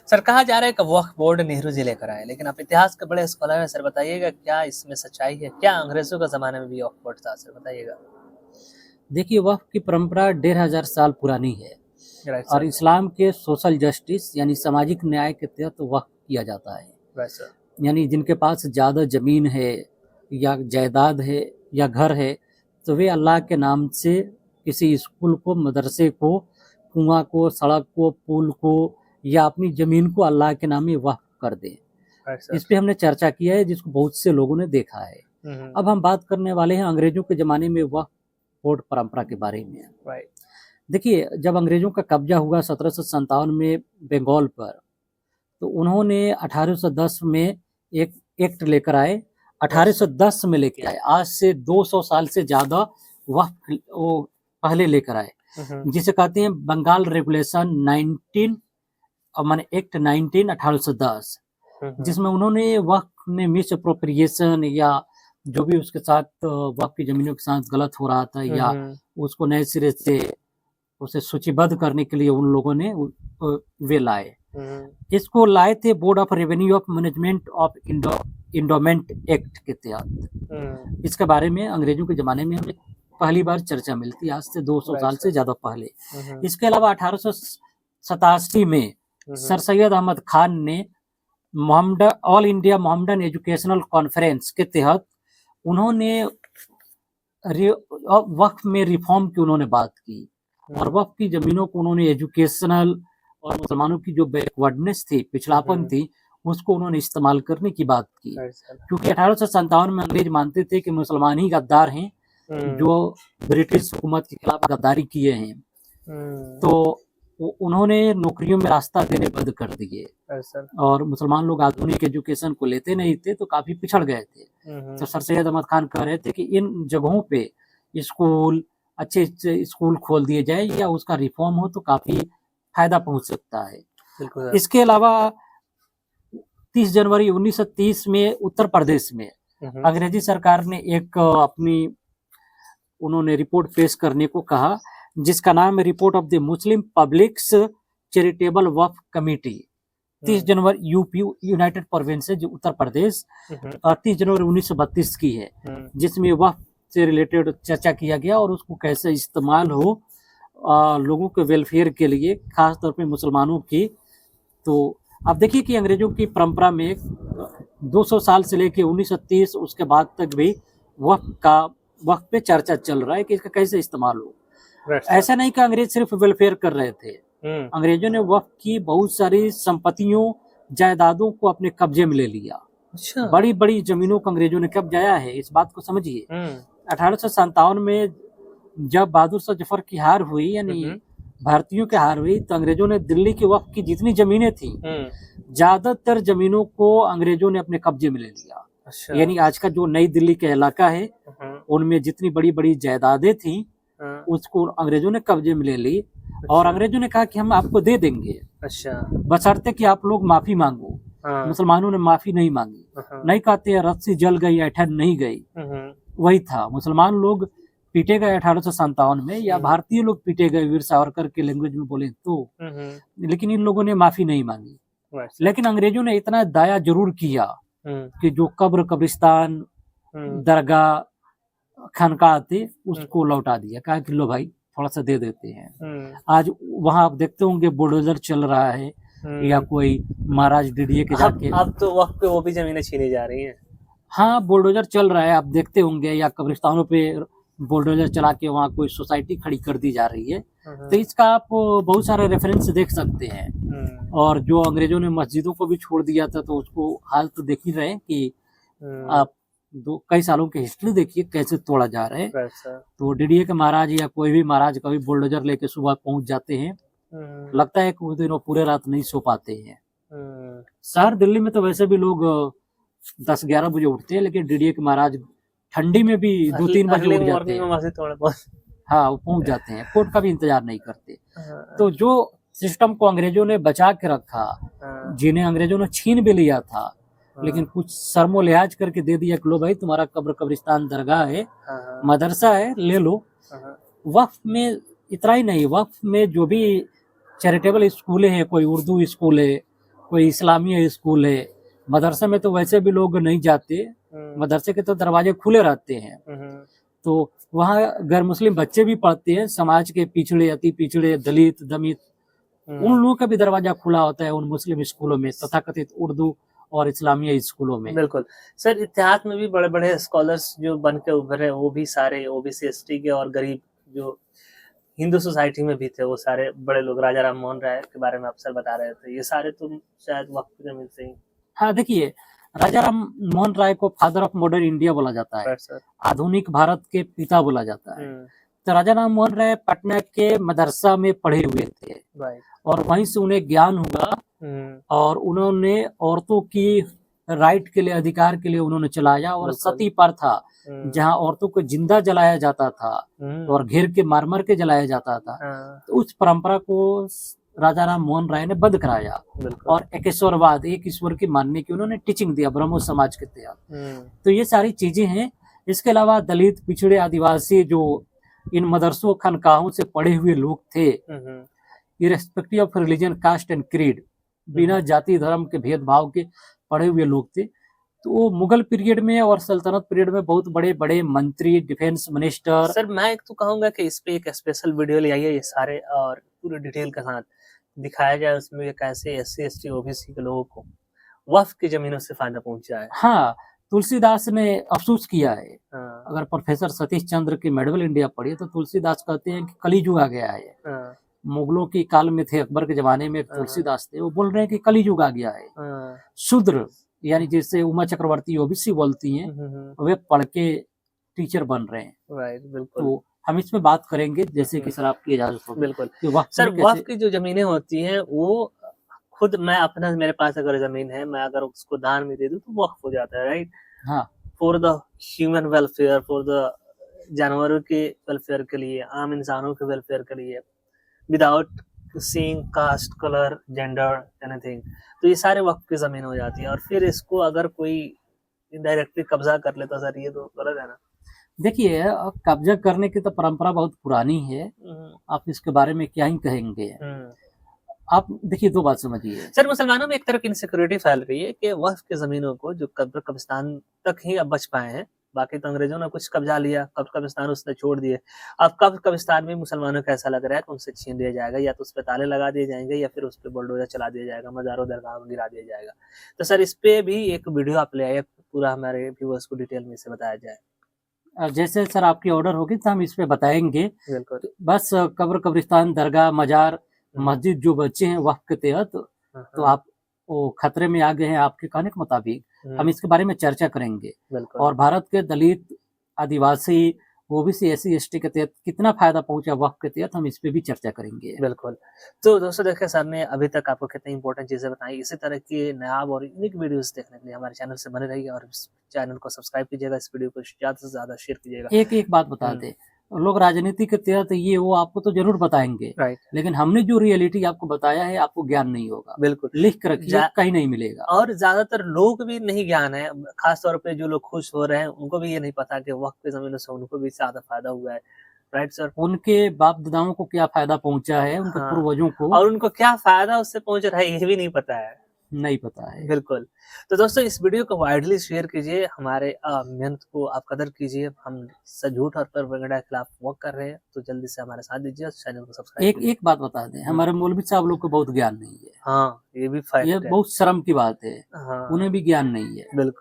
Sir कहा जा रहा है कि वक्फ बोर्ड नेहरू जी लेकर आए, लेकिन आप इतिहास के बड़े स्कॉलर हैं, सर बताइएगा क्या इसमें सच्चाई है? क्या अंग्रेजों के ज़माने में भी वक्फ बोर्ड था? सर बताइएगा। देखिए, वक्फ की परंपरा 1500 साल पुरानी है राइट और सर। इस्लाम के सोशल जस्टिस यानी सामाजिक न्याय के तहत वक्फ किया जाता है। Right sir. यानी जिनके पास ज़्यादा ज़मीन है या जायदाद है या घर है, तो वे अल्लाह के नाम से किसी स्कूल को, मदरसे को, कुआं को, सड़क को, पुल को या अपनी ज़मीन को अल्लाह के नाम में वक्फ कर दें। Right sir. इस पे हमने चर्चा किया है, जिसको बहुत से लोगों ने देखा है। अब हम बात करने वाले हैं अंग्रेजों के ज़माने में वक्फ बोर्ड परंपरा के बारे में। राइट। देखिए, जब अंग्रेजों का कब्जा हुआ 1757 में बंगाल पर, तो उन्होंने 1810 में एक एक्ट लेकर आए। 1810 में लेके आए, आज से 200 साल से ज़्यादा वक्त वो पहले लेकर आए, जिसे कहते हैं बंगाल रेगुलेशन 19 माने एक्ट 19 1810, जिसमें उन्होंने वक्त में मिस अप्रोप्रिएशन या जो भी उसके साथ वक्त की जमीनों के साथ गलत हो रहा था या उसको नए सिरे से उसे सूचीबद्ध करने के लिए उन लोगों ने वे लाए। इसको लाए थे board of revenue of management of endowment act के तहत। इसके बारे में अंग्रेजों के जमाने में हमें पहली बार चर्चा मिलती है, आज से 200 साल से ज्यादा पहले। इसके अलावा 1887 में सर सैयद अहमद खान ने all India Mohammedan educational conference के तहत उन्होंने वक्फ में रिफॉर्म की उन्होंने बात की और वक्फ की जमीनों को उन्होंने एजुकेशनल और मुसलमानों की जो बैकवर्डनेस थी, पिछड़ापन थी, उसको उन्होंने इस्तेमाल करने की बात की। क्योंकि 1857 में अंग्रेज मानते थे कि मुसलमान ही गद्दार हैं जो ब्रिटिश हुकूमत के खिलाफ गद्दारी किए हैं, तो उन्होंने नौकरियों में रास्ता देने बंद कर दिए और मुसलमान लोग आधुनिक एजुकेशन को लेते नहीं थे, तो काफी पिछड़ गए थे। तो सर सैयद अहमद खान कह रहे थे कि इन जगहों पे स्कूल, अच्छे स्कूल खोल दिए जाए या उसका रिफॉर्म हो तो काफी फायदा पहुंच सकता है। इसके अलावा 30 जनवरी 1930 में उत्तर प्रदेश में अंग्रेजी सरकार ने एक अपनी उन्होंने रिपोर्ट पेश करने को कहा, जिसका नाम है report of the Muslim publics charitable वक्फ कमेटी। 30 जनवरी UP United Provinces Uttar Pradesh 30 जनवरी 1932 की है, जिसमें वक्फ से रिलेटेड चर्चा किया गया और उसको कैसे इस्तेमाल हो लोगों के वेलफेयर के लिए, खास तौर पे मुसलमानों की। तो आप देखिए कि अंग्रेजों की परंपरा में 200 साल से लेके 1930 उसके बाद तक भी वक्त पे चर्चा चल रहा है कि इसका कैसे इस्तेमाल हो। ऐसा नहीं कि अंग्रेज सिर्फ वेलफेयर कर रहे थे, अंग्रेजों ने वक्त की बहुत सारी संपत्तियों, जायदादों को अपने कब्जे में ले लिया। अच्छा। बड़ी बड़ी जमीनों को अंग्रेजों ने कब्जाया है, इस बात को समझिए। 1857 में जब बहादुर शाह जफर की हार हुई, यानी भारतीयों की हार हुई, तो अंग्रेजों ने दिल्ली के वक्त की जितनी जमीनें थी, ज्यादातर जमीनों को अंग्रेजों ने अपने कब्जे में ले लिया। अच्छा। यानी आज का जो नई दिल्ली का इलाका है, उनमें जितनी बड़ी बड़ी जायदादें थी उसको अंग्रेजों ने कब्जे में ले ली। अच्छा। और अंग्रेजों ने कहा कि हम आपको दे देंगे, अच्छा, बशर्ते कि आप लोग माफी मांगो। मुसलमानों ने माफी नहीं मांगी। नहीं कहते हैं रस्सी जल गई, ऐठन नहीं गई, वही था। मुसलमान लोग पीटे गए 1857 में, या भारतीय लोग पीटे गए वीर सावरकर के लैंग्वेज में बोले तो, लेकिन इन लोगों ने माफी नहीं मांगी। लेकिन अंग्रेजों ने इतना दया जरूर किया कि जो कब्रिस्तान, दरगाह, खानका थे उसको लौटा दिया, कहा कि लो भाई थोड़ा सा दे देते हैं। आज वहां आप देखते होंगे बुलडोजर चल रहा है या कोई महाराज डीडीए के जाके, अब तो वक्त पे वो भी जमीनें छीनी जा रही हैं। हाँ, बुलडोजर चल रहा है, आप देखते होंगे, या कब्रिस्तानों पे बुलडोजर चला के वहाँ कोई सोसाइटी खड़ी कर दी जा रही है। तो इसका आप बहुत सारे रेफरेंस देख सकते हैं। और जो अंग्रेजों ने मस्जिदों को भी छोड़ दिया था, तो उसको हाल तो देख ही रहे हैं कि आप कई सालों की हिस्ट्री देखिए कैसे तोड़ा जा रहा है। तो डीडीए के महाराज या कोई भी महाराज कभी बुलडोजर लेके सुबह पहुंच जाते हैं, लगता है कि उस दिन वो पूरे रात नहीं सो पाते हैं। शहर दिल्ली में तो वैसे भी लोग 10-11 बजे उठते हैं, लेकिन डीडीए के महाराज ठंडी में भी 2-3 बजे उठ जाते हैं। हाँ, वो पहुंच जाते हैं, कोर्ट का भी इंतजार नहीं करते। तो जो सिस्टम को अंग्रेजों ने बचा के रखा, जिन्हें अंग्रेजों ने छीन भी लिया था, लेकिन कुछ शर्मो लिहाज करके दे दिया कि लो भाई तुम्हारा कब्रिस्तान, दरगाह है, मदरसा है, ले लो। वक्फ में इतना ही नहीं, वक्फ में जो भी चैरिटेबल स्कूलें हैं, कोई उर्दू स्कूल है, कोई इस्लामी स्कूल है, मदरसे में तो वैसे भी लोग नहीं जाते, मदरसे के तो दरवाजे खुले रहते हैं, तो वहाँ गैर मुस्लिम बच्चे भी पढ़ते हैं, समाज के पिछड़े, अति पिछड़े, दलित, दमित, उन लोगों का भी दरवाजा खुला होता है उन मुस्लिम स्कूलों में, तथाकथित उर्दू और इस्लामी स्कूलों में। बिल्कुल सर, इतिहास में भी बड़े बड़े स्कॉलर्स जो बन के उभरे वो भी सारे ओबीसी एसटी के और गरीब जो हिंदू सोसाइटी में भी थे, वो सारे बड़े लोग। राजा राम मोहन राय के बारे में आप सर बता रहे थे, ये सारे तुम शायद वक्त पे मिलते ही। हाँ देखिए, राजा राम मोहन राय को फादर ऑफ मॉडर्न इंडिया बोला जाता है, आधुनिक भारत के पिता बोला जाता है। तो राजा राम मोहन राय पटना के मदरसा में पढ़े हुए थे और वहीं से उन्हें ज्ञान हुआ और उन्होंने औरतों की राइट के लिए, अधिकार के लिए उन्होंने चलाया। और सती प्रथा, जहां औरतों को जिंदा जलाया जाता था और घेर के मार मार के जलाया जाता था, तो उस परंपरा को राजा राम मोहन राय ने बंद कराया और एकेश्वरवाद, एक ईश्वर की मानने की उन्होंने टीचिंग दिया ब्रह्मो समाज के तहत। तो ये सारी चीजें हैं। इसके अलावा दलित, पिछड़े, आदिवासी जो इन मदरसों, खानकाहों से पढ़े हुए लोग थे, irrespective of religion, caste and creed, बिना जाति धर्म के भेदभाव के पढ़े हुए लोग थे। तो वो मुगल पीरियड में और सल्तनत पीरियड में बहुत बड़े बड़े मंत्री, डिफेंस मिनिस्टर। सर मैं एक तो कहूंगा कि इस पे एक स्पेशल वीडियो ले आइए, ये सारे और पूरे डिटेल के साथ दिखाया जाए उसमें कैसे एससी एसटी ओबीसी के लोगों को वक्फ की जमीनों से फायदा पहुंचा है। हाँ, तुलसीदास ने अफसोस किया है। अगर प्रोफेसर सतीश चंद्र की मेडवल इंडिया पढ़ी तो तुलसीदास कहते हैं कि कलियुग आ गया है। मुगलों के काल में थे, अकबर के जमाने में तुलसीदास थे, वो बोल रहे हैं कि कलियुग आ गया है। शूद्र यानी जैसे उमा चक्रवर्ती ओबीसी बोलती हैं, वे पढ़ के टीचर बन रहे हैं। बिल्कुल। तो हम इसमें बात करेंगे, जैसे कि सर आपकी इजाजत हो। बिल्कुल सर, वक्फ की जो जमीनें होती हैं वो खुद मैं अपना, मेरे पास अगर जमीन है, मैं अगर उसको दान में दे दूं तो वक्फ हो जाता है, राइट? हाँ, for the human welfare, for the जानवरों के वेलफेयर के लिए, आम इंसानों के वेलफेयर के लिए, without seeing caste, colour, gender, anything. तो ये सारे वक्फ की जमीन हो जाती है। और फिर इसको अगर कोई इनडायरेक्टली कब्जा कर लेता सर, ये तो गलत है ना? देखिए, कब्जा करने की तो परंपरा बहुत पुरानी है, आप इसके बारे में क्या ही कहेंगे। आप देखिए, दो बात समझिए सर, मुसलमानों में एक तरह की इनसिक्योरिटी फैल रही है कि वक्फ की जमीनों को जो कब्रिस्तान तक ही अब बच पाए हैं, बाकी तो अंग्रेजों ने कुछ कब्जा लिया, कब्रिस्तान उसने छोड़ दिए। अब कब्रिस्तान में मुसलमानों को ऐसा लग रहा है कि उनसे छीन लिया जाएगा, या तो उस पर ताले लगा दिए जाएंगे या फिर उस पर बुलडोजर चला दिया जाएगा, मज़ारों दरगाह को गिरा दिया जाएगा। तो सर इस पे भी एक वीडियो आप ले आए, पूरा हमारे व्यूअर्स को डिटेल में से बताया जाए। जैसे सर आपकी ऑर्डर होगी तो हम इस पे बताएंगे। बिल्कुल। बस कब्रिस्तान, दरगाह, मजार, मस्जिद जो बच्चे हैं वक्फ के तहत, तो आप वो खतरे में आ गए हैं आपके कहने के मुताबिक, हम इसके बारे में चर्चा करेंगे। और भारत के दलित, आदिवासी, ओबीसी, एससी एसटी के तहत कितना फायदा पहुंचा वक्फ के तहत, हम इस पे भी चर्चा करेंगे। बिल्कुल। तो दोस्तों देखिए, सर ने अभी तक आपको कितनी इंपॉर्टेंट चीजें बताई। इसी तरह की नायाब और यूनिक वीडियोस देखने के लिए हमारे चैनल से बने रहिए और इस चैनल को सब्सक्राइब कीजिएगा, इस वीडियो को ज्यादा से ज्यादा शेयर कीजिएगा। एक बात बता दे, लोग राजनीति के तहत ये वो आपको तो जरूर बताएंगे, राइट, लेकिन हमने जो रियलिटी आपको बताया है आपको ज्ञान नहीं होगा। बिल्कुल लिख कर रखिए, कहीं नहीं मिलेगा। और ज्यादातर लोग भी नहीं ज्ञान है, खासतौर पे जो लोग खुश हो रहे हैं उनको भी ये नहीं पता कि वक्त की जमीनों से उनको भी ज्यादा फायदा हुआ है, राइट सर? उनके बाप दादाओं को क्या फायदा पहुंचा है, उनके पूर्वजों को, और उनको क्या फायदा उससे पहुंच रहा है ये भी नहीं पता है। नहीं पता है। बिल्कुल। तो दोस्तों इस वीडियो को वाइडली शेयर कीजिए, हमारे मेहनत को आप कदर कीजिए। हम झूठ और प्रोपेगेंडा के खिलाफ वर्क कर रहे हैं, तो जल्दी से हमारे साथ दीजिए, चैनल को सब्सक्राइब एक बात बता दें, हमारे मौलवी साहब लोग को बहुत ज्ञान नहीं है। हाँ, ये भी फैक्ट है, ये बहुत शर्म की बात है। हाँ, उन्हें भी ज्ञान नहीं है। बिल्कुल।